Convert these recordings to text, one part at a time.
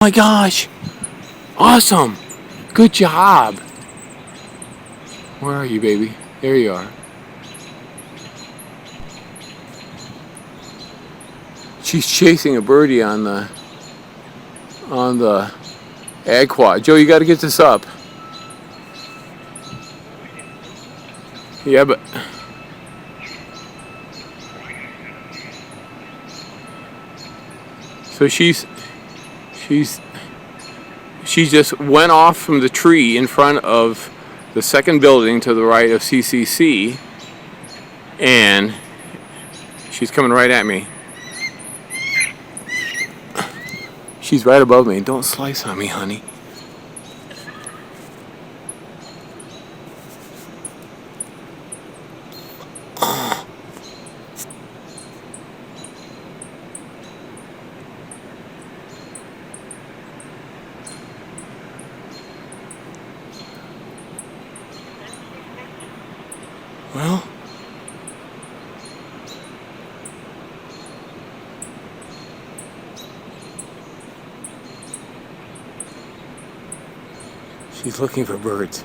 My gosh! Awesome! Good job! Where are you, baby? There you are. She's chasing a birdie on the ag quad. Joe, you got to get this up. Yeah, but so she just went off from the tree in front of the second building to the right of CCC, and she's coming right at me. She's right above me. Don't slice on me, honey. Well, she's looking for birds.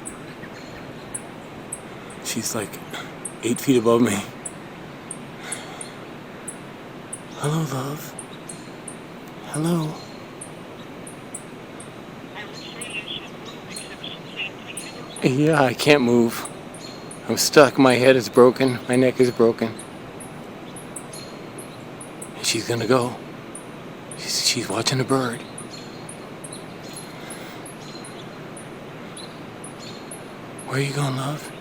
She's like 8 feet above me. Hello, love. Hello. Yeah, I can't move. I'm stuck. My head is broken. My neck is broken. And she's gonna go. She's watching a bird. Where are you going, love?